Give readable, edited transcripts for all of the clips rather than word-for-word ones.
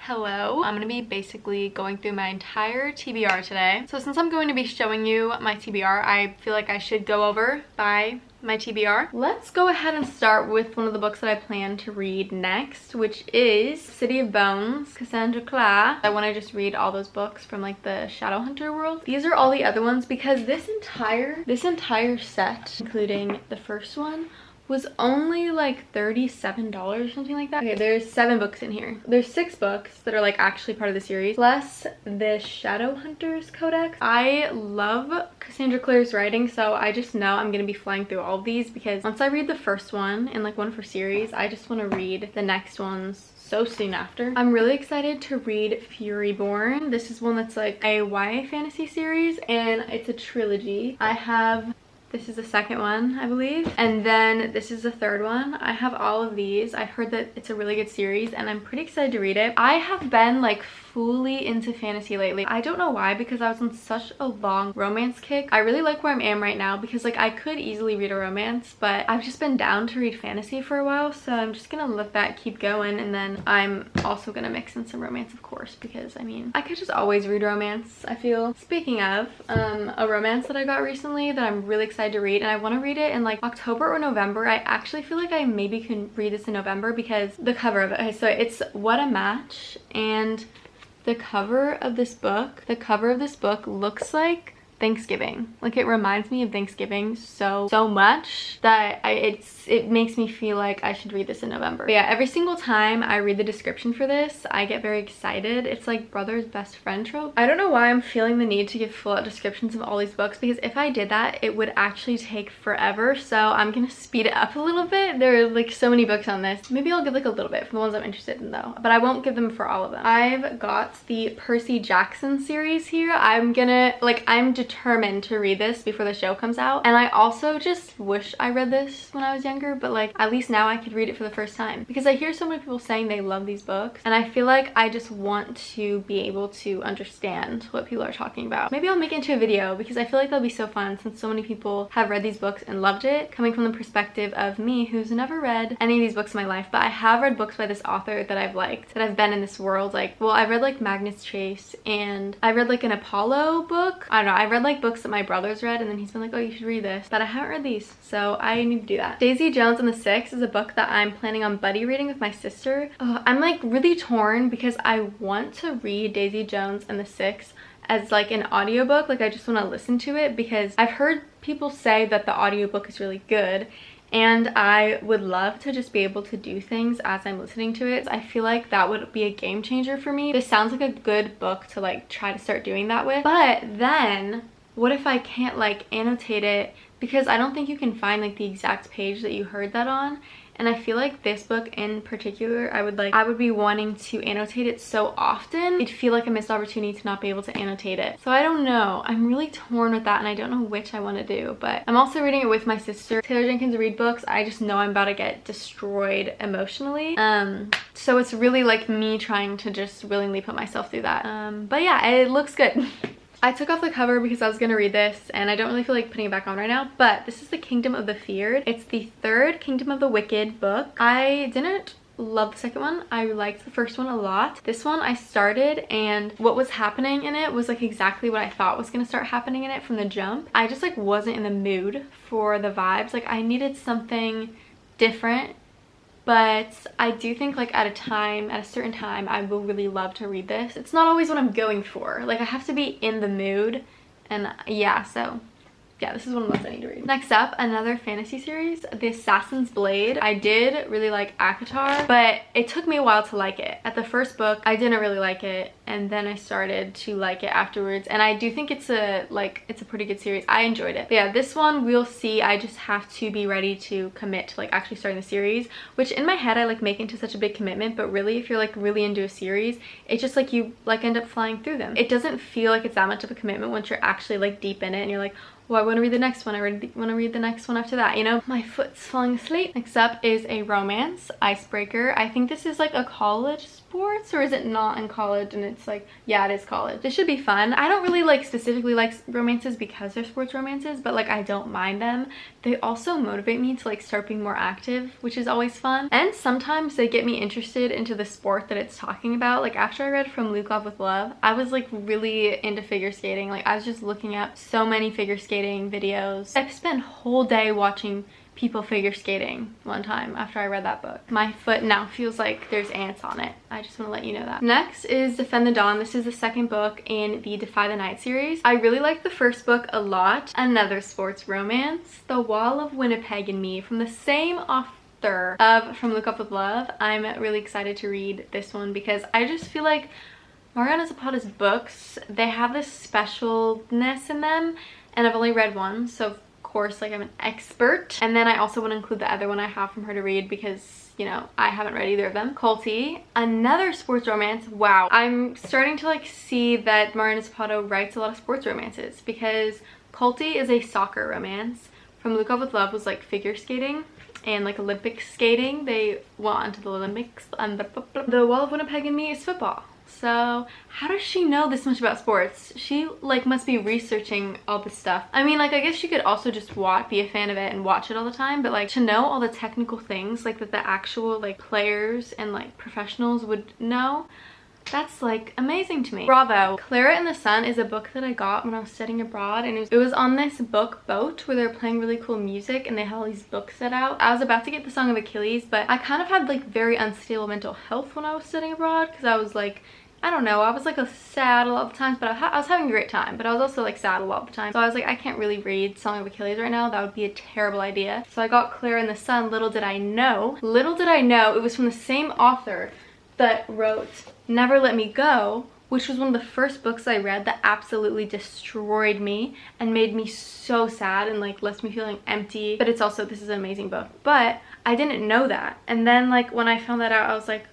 Hello. I'm gonna be basically going through my entire TBR today. So since I'm going to be showing you my TBR, I feel like I should go over by my TBR. Let's go ahead and start with one of the books that I plan to read next, which is City of Bones, Cassandra Clare. I want to just read all those books from like the Shadowhunter world. These are all the other ones because this entire set, including the first one, was only like $37 or something like that. Okay, there's 7 books in here. There's 6 books that are like actually part of the series, plus the Shadowhunters Codex. I love Cassandra Clare's writing, so I just know I'm gonna be flying through all of these because once I read the first one in like one of her series, I just want to read the next ones so soon after. I'm really excited to read Furyborn. This is one that's like a YA fantasy series and it's a trilogy. This is the second one, I believe. And then this is the third one. I have all of these. I've heard that it's a really good series and I'm pretty excited to read it. I have been like fully into fantasy lately. I don't know why, because I was on such a long romance kick. I really like where I am right now because like I could easily read a romance, but I've just been down to read fantasy for a while. So I'm just gonna let that keep going. And then I'm also gonna mix in some romance, of course, because I mean, I could just always read romance, I feel. Speaking of, a romance that I got recently that I'm really excited to read, and I want to read it in like October or November. I actually feel like I maybe can read this in November because the cover of it. Okay, so it's What a Match, and the cover of this book looks like Thanksgiving. Like it reminds me of Thanksgiving so much that it makes me feel like I should read this in November. But yeah, every single time I read the description for this, I get very excited. It's like brother's best friend trope. I don't know why I'm feeling the need to give full out descriptions of all these books, because if I did that, it would actually take forever. So I'm gonna speed it up a little bit. There are like so many books on this. Maybe I'll give like a little bit for the ones I'm interested in though, but I won't give them for all of them. I've got the Percy Jackson series here. I'm determined to read this before the show comes out, and I also just wish I read this when I was younger, but like at least now I could read it for the first time because I hear so many people saying they love these books, and I feel like I just want to be able to understand what people are talking about. Maybe I'll make it into a video because I feel like that'll be so fun since so many people have read these books and loved it, coming from the perspective of me who's never read any of these books in my life, but I have read books by this author that I've liked, that I've been in this world. Like, well, I've read like Magnus Chase, and I read like an Apollo book. I don't know, I read like books that my brother's read, and then he's been like, oh, you should read this, but I haven't read these, so I need to do that. Daisy Jones and the Six is a book that I'm planning on buddy reading with my sister. I'm like really torn because I want to read Daisy Jones and the Six as like an audiobook. Like I just want to listen to it because I've heard people say that the audiobook is really good, and I would love to just be able to do things as I'm listening to it. I feel like that would be a game changer for me. This sounds like a good book to like try to start doing that with. But then what if I can't like annotate it, because I don't think you can find like the exact page that you heard that on. And I feel like this book in particular, I would be wanting to annotate it so often. It'd feel like a missed opportunity to not be able to annotate it. So I don't know. I'm really torn with that, and I don't know which I want to do. But I'm also reading it with my sister. Taylor Jenkins read books. I just know I'm about to get destroyed emotionally. So it's really like me trying to just willingly put myself through that. But yeah, it looks good. I took off the cover because I was gonna read this, and I don't really feel like putting it back on right now, but this is the Kingdom of the Feared. It's the 3rd Kingdom of the Wicked book. I didn't love the second one. I liked the first one a lot. This one I started, and what was happening in it was like exactly what I thought was gonna start happening in it from the jump. I just like wasn't in the mood for the vibes. Like I needed something different. But I do think like at a certain time, I will really love to read this. It's not always what I'm going for. Like I have to be in the mood, and yeah, so yeah, this is one of the ones I need to read. Next up, another fantasy series, The Assassin's Blade. I did really like ACOTAR, but it took me a while to like it. At the first book, I didn't really like it, and then I started to like it afterwards, and I do think it's a pretty good series. I enjoyed it. But yeah, this one we'll see. I just have to be ready to commit to like actually starting the series, which in my head I like make into such a big commitment, but really if you're like really into a series, it's just like you like end up flying through them. It doesn't feel like it's that much of a commitment once you're actually like deep in it and you're like, well, I want to read the next one. I want to read the next one after that, you know? My foot's falling asleep. Next up is a romance, Icebreaker. I think this is like a college sports, or is it not in college and it's like, yeah, it is college. This should be fun. I don't really like specifically like romances because they're sports romances, but like I don't mind them. They also motivate me to like start being more active, which is always fun. And sometimes they get me interested into the sport that it's talking about. Like after I read From Luke Love with Love, I was like really into figure skating. Like I was just looking up so many figure skating videos. I've spent a whole day watching people figure skating one time after I read that book. My foot now feels like there's ants on it. I just want to let you know that. Next is Defend the Dawn. This is the second book in the Defy the Night series. I really like the first book a lot. Another sports romance, The Wall of Winnipeg and Me, from the same author of From Look Up with Love. I'm really excited to read this one because I just feel like Mariana Zapata's books, they have this specialness in them, and I've only read one, so course, like I'm an expert. And then I also want to include the other one I have from her to read because, you know, I haven't read either of them. Colty, another sports romance. Wow, I'm starting to like see that Mariana Zapata writes a lot of sports romances because Colty is a soccer romance. From Look Up with Love was like figure skating and like Olympic skating. They went on to the Olympics, and The Wall of Winnipeg and Me is football. So how does she know this much about sports? She like must be researching all this stuff. I mean, like I guess she could also just be a fan of it and watch it all the time, but like to know all the technical things like that the actual like players and like professionals would know, that's like amazing to me. Bravo. Clara in the Sun is a book that I got when I was studying abroad, and it was on this book boat where they were playing really cool music and they had all these books set out. I was about to get the Song of Achilles, but I kind of had like very unstable mental health when I was studying abroad because I was like, I don't know, I was like sad a lot of the times, but I was having a great time, but I was also like sad a lot of the time. So I was like, I can't really read Song of Achilles right now. That would be a terrible idea. So I got Clara in the Sun. Little did I know it was from the same author that wrote Never Let Me Go, which was one of the first books I read that absolutely destroyed me and made me so sad and like left me feeling empty. But it's also, this is an amazing book, but I didn't know that. And then like when I found that out, I was like,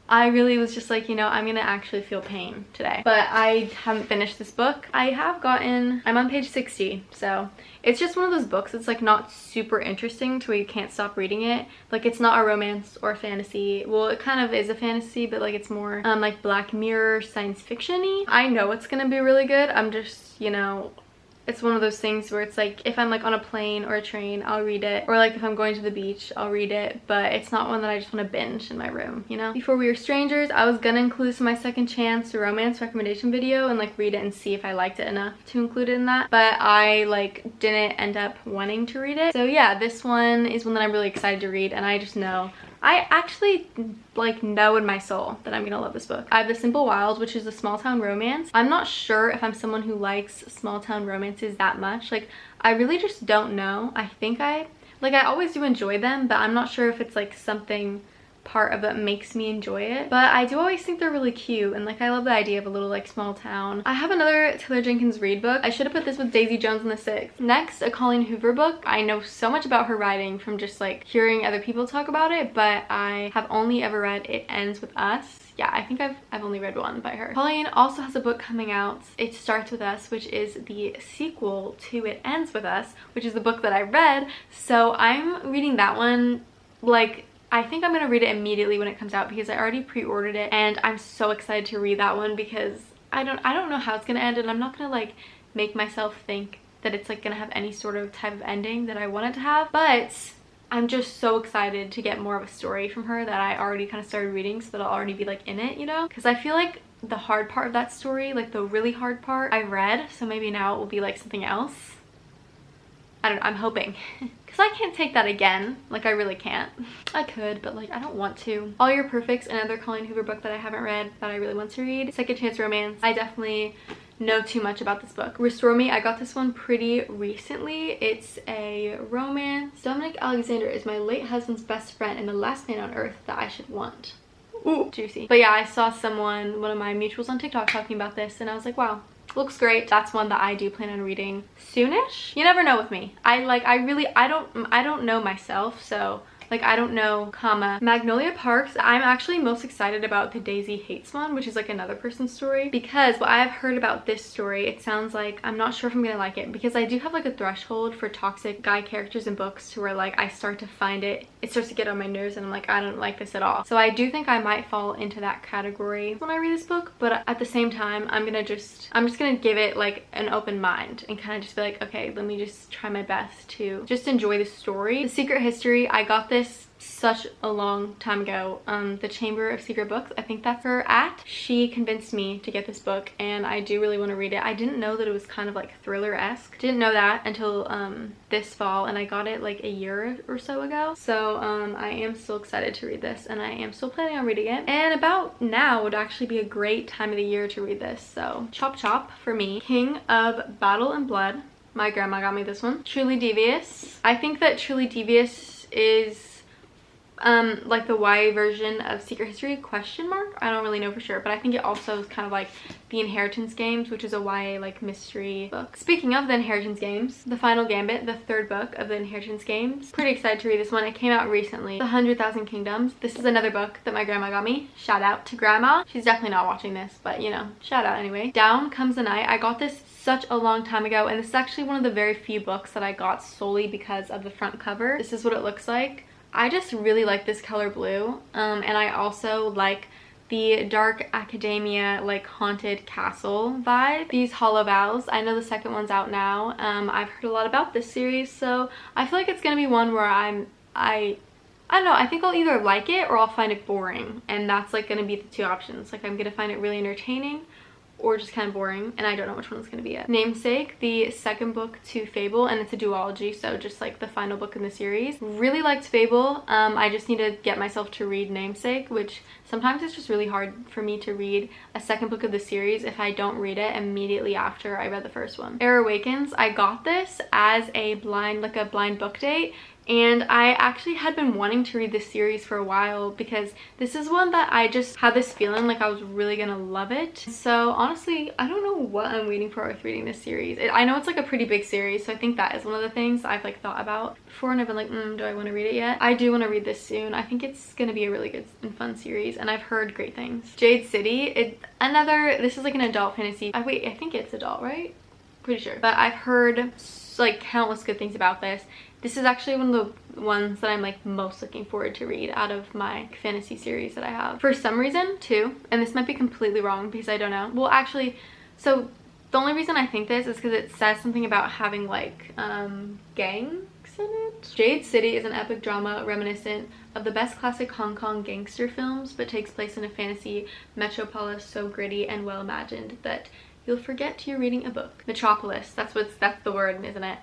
I really was just like, you know, I'm gonna actually feel pain today. But I haven't finished this book. I'm on page 60, so it's just one of those books that's like not super interesting to where you can't stop reading it. Like it's not a romance or a fantasy. Well, it kind of is a fantasy, but like it's more like Black Mirror science fiction-y. I know it's gonna be really good. I'm just, you know, it's one of those things where it's like if I'm like on a plane or a train, I'll read it, or like if I'm going to the beach, I'll read it, but it's not one that I just want to binge in my room, you know? Before We Were Strangers, I was gonna include this in my second chance romance recommendation video and like read it and see if I liked it enough to include it in that, but I like didn't end up wanting to read it. So yeah, this one is one that I'm really excited to read, and I just know, I actually like know in my soul that I'm gonna love this book. I have The Simple Wild, which is a small town romance. I'm not sure if I'm someone who likes small town romances that much. Like I really just don't know. I think I always do enjoy them, but I'm not sure if it's like something part of that makes me enjoy it. But I do always think they're really cute, and like I love the idea of a little like small town. I have another Taylor Jenkins Reid book. I should have put this with Daisy Jones and the Six. Next, a Colleen Hoover book. I know so much about her writing from just like hearing other people talk about it, but I have only ever read It Ends With Us. Yeah, I think I've only read one by her. Colleen also has a book coming out, It Starts With Us, which is the sequel to It Ends With Us, which is the book that I read. So I'm reading that one. Like I think I'm gonna read it immediately when it comes out because I already pre-ordered it, and I'm so excited to read that one because I don't know how it's gonna end, and I'm not gonna like make myself think that it's like gonna have any sort of type of ending that I want it to have, but I'm just so excited to get more of a story from her that I already kind of started reading, so that I'll already be like in it, you know? Because I feel like the hard part of that story, like the really hard part, I read, so maybe now it will be like something else. I don't know, I'm hoping. Because I can't take that again. Like I really can't. I could, but like I don't want to. All Your Perfects, another Colleen Hoover book that I haven't read that I really want to read. Second Chance Romance. I definitely know too much about this book. Restore Me, I got this one pretty recently. It's a romance. Dominic Alexander is my late husband's best friend and the last man on earth that I should want. Ooh, juicy. But yeah, I saw one of my mutuals on TikTok talking about this, and I was like, wow, looks great. That's one that I do plan on reading soonish. You never know with me. I don't know myself, so like I don't know, comma, Magnolia Parks. I'm actually most excited about the Daisy Hates one, which is like another person's story, because what I've heard about this story, it sounds like, I'm not sure if I'm gonna like it, because I do have like a threshold for toxic guy characters in books to where like I start to find it starts to get on my nerves and I'm like, I don't like this at all. So I do think I might fall into that category when I read this book, but at the same time, I'm just gonna give it like an open mind and kind of just be like, okay, let me just try my best to just enjoy the story. The Secret History, I got this such a long time ago. The Chamber of Secret Books, I think that's her at. She convinced me to get this book and I do really want to read it. I didn't know that it was kind of like thriller-esque. Didn't know that until this fall, and I got it like a year or so ago. So I am still excited to read this and I am still planning on reading it. And about now would actually be a great time of the year to read this. So chop chop for me. King of Battle and Blood. My grandma got me this one. Truly Devious. I think that Truly Devious is like the YA version of Secret History, question mark? I don't really know for sure, but I think it also is kind of like The Inheritance Games, which is a YA like mystery book. Speaking of The Inheritance Games, The Final Gambit, the third book of The Inheritance Games. Pretty excited to read this one. It came out recently. The 100,000 Kingdoms. This is another book that my grandma got me. Shout out to grandma. She's definitely not watching this, but you know, shout out anyway. Down Comes the Night. I got this such a long time ago, and this is actually one of the very few books that I got solely because of the front cover. This is what it looks like. I just really like this color blue, and I also like the dark academia like haunted castle vibe. These Hollow Vows, I know the second one's out now. I've heard a lot about this series, so I feel like it's gonna be one where I don't know, I think I'll either like it or I'll find it boring, and that's like gonna be the two options. Like I'm gonna find it really entertaining or just kind of boring, and I don't know which one it's going to be yet. Namesake, the second book to Fable, and it's a duology, so just like the final book in the series. Really liked Fable. I just need to get myself to read Namesake, which sometimes it's just really hard for me to read a second book of the series if I don't read it immediately after I read the first one. Air Awakens, I got this as a blind book date, and I actually had been wanting to read this series for a while because this is one that I just had this feeling like I was really gonna love it. So honestly, I don't know what I'm waiting for with reading this series. I know it's like a pretty big series, so I think that is one of the things I've like thought about before, and I've been like, do I want to read it yet? I do want to read this soon. I think it's gonna be a really good and fun series, and I've heard great things. Jade City, this is like an adult fantasy. I think it's adult, right? Pretty sure. But I've heard like countless good things about this. This is actually one of the ones that I'm like most looking forward to read out of my fantasy series that I have. For some reason too, and this might be completely wrong because I don't know. Well, actually, so the only reason I think this is because it says something about having like gangs in it. Jade City is an epic drama reminiscent of the best classic Hong Kong gangster films, but takes place in a fantasy metropolis so gritty and well imagined that you'll forget you're reading a book. Metropolis, that's the word, isn't it?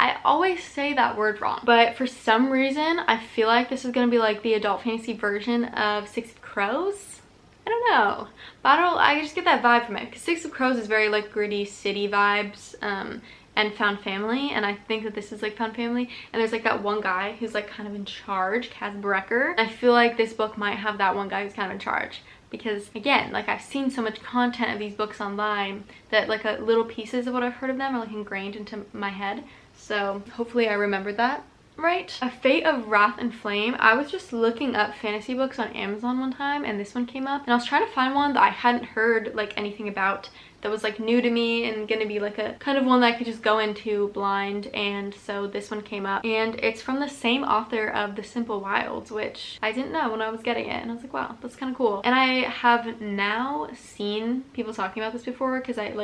I always say that word wrong, but for some reason I feel like this is gonna be like the adult fantasy version of Six of Crows. I don't know, but I just get that vibe from it because Six of Crows is very like gritty city vibes and found family, and I think that this is like found family, and there's like that one guy who's like kind of in charge, Kaz Brecker. I feel like this book might have that one guy who's kind of in charge, because again, like I've seen so much content of these books online that like little pieces of what I've heard of them are like ingrained into my head. So hopefully I remembered that right. A Fate of Wrath and Flame. I was just looking up fantasy books on Amazon one time and this one came up, and I was trying to find one that I hadn't heard like anything about, that was like new to me and gonna be like a kind of one that I could just go into blind, and so this one came up, and it's from the same author of The Simple Wilds, which I didn't know when I was getting it, and I was like, wow, that's kind of cool. And I have now seen people talking about this before because it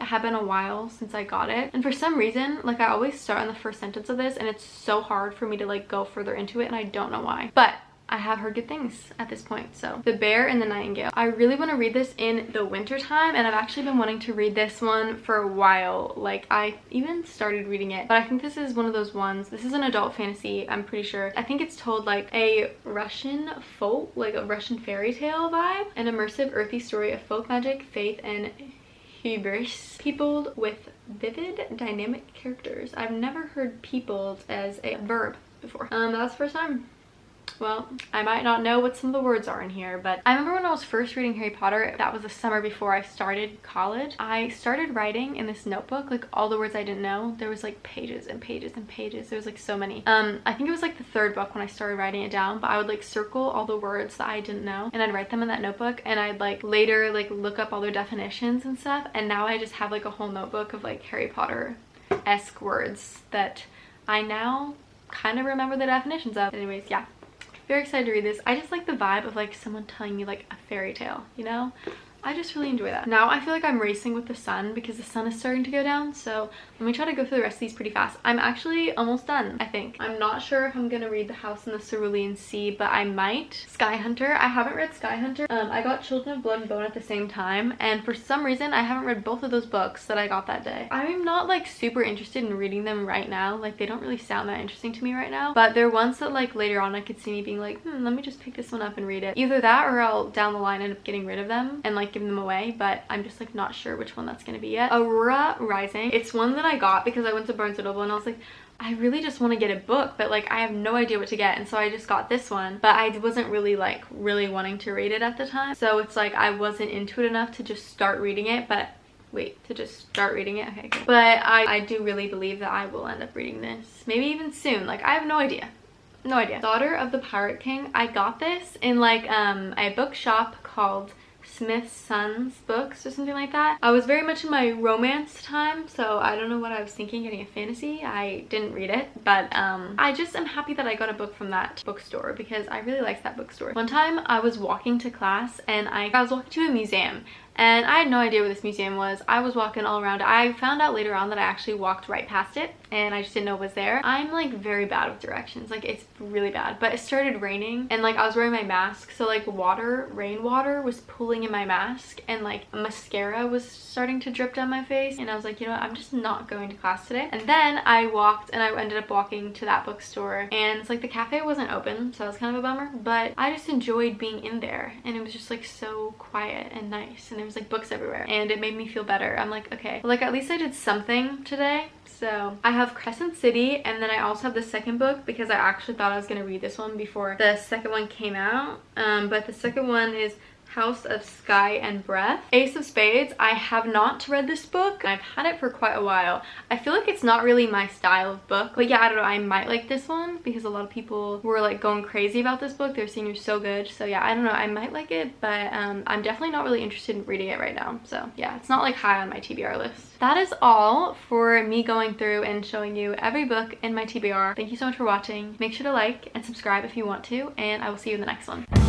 had been a while since I got it, and for some reason like I always start on the first sentence of this and it's so hard for me to like go further into it, and I don't know why, but I have heard good things at this point. So The Bear and the Nightingale. I really want to read this in the winter time, and I've actually been wanting to read this one for a while. Like I even started reading it, but I think this is one of those ones. This is an adult fantasy, I'm pretty sure. I think it's told like a Russian folk, like a Russian fairy tale vibe. An immersive earthy story of folk magic, faith, and hubris, peopled with vivid dynamic characters. I've never heard peopled as a verb before. That's the first time. well, I might not know what some of the words are in here, but I remember when I was first reading Harry Potter, that was the summer before I started college, I started writing in this notebook, like all the words I didn't know. There was like pages and pages and pages. There was like so many. I think it was like the third book when I started writing it down, but I would like circle all the words that I didn't know and I'd write them in that notebook, and I'd like later like look up all their definitions and stuff, and now I just have like a whole notebook of like Harry Potter-esque words that I now kind of remember the definitions of. Anyways, yeah, very excited to read this. I just like the vibe of like someone telling me like a fairy tale, you know? I just really enjoy that. Now I feel like I'm racing with the sun because the sun is starting to go down, so let me try to go through the rest of these pretty fast. I'm actually almost done, I think. I'm not sure if I'm gonna read The House in the Cerulean Sea, but I might. Sky Hunter. I haven't read Sky Hunter. I got Children of Blood and Bone at the same time, and for some reason I haven't read both of those books that I got that day. I'm not like super interested in reading them right now. Like they don't really sound that interesting to me right now, but they're ones that like later on I could see me being like, let me just pick this one up and read it. Either that or I'll down the line end up getting rid of them and like giving them away, but I'm just like not sure which one that's gonna be yet. Aurora Rising. It's one that I got because I went to Barnes & Noble and I was like, I really just want to get a book, but like I have no idea what to get, and so I just got this one, but I wasn't really like really wanting to read it at the time, so it's like I wasn't into it enough to just start reading it. But wait, to just start reading it? Okay, good. But I do really believe that I will end up reading this, maybe even soon. Like I have no idea. No idea. Daughter of the Pirate King. I got this in like a bookshop called Smith's Sons Books or something like that. I was very much in my romance time, so I don't know what I was thinking getting a fantasy. I didn't read it, but I just am happy that I got a book from that bookstore because I really liked that bookstore. One time I was walking to class and I was walking to a museum, and I had no idea where this museum was. I was walking all around. I found out later on that I actually walked right past it and I just didn't know it was there. I'm like very bad with directions. Like it's really bad. But it started raining and like I was wearing my mask, so like rainwater was pooling in my mask, and like mascara was starting to drip down my face, and I was like, you know what, I'm just not going to class today. And then I walked and I ended up walking to that bookstore, and it's like the cafe wasn't open, so that was kind of a bummer, but I just enjoyed being in there, and it was just like so quiet and nice, and there was like books everywhere, and it made me feel better. I'm like, okay, like at least I did something today. So I have Crescent City, and then I also have the second book because I actually thought I was going to read this one before the second one came out, but the second one is House of Sky and Breath. Ace of Spades. I have not read this book. I've had it for quite a while. I feel like it's not really my style of book, but yeah, I don't know, I might like this one because a lot of people were like going crazy about this book. They're saying you're so good, so yeah, I don't know, I might like it, but I'm definitely not really interested in reading it right now. So yeah, it's not like high on my TBR list. That is all for me going through and showing you every book in my TBR. Thank you so much for watching. Make sure to like and subscribe if you want to, and I will see you in the next one.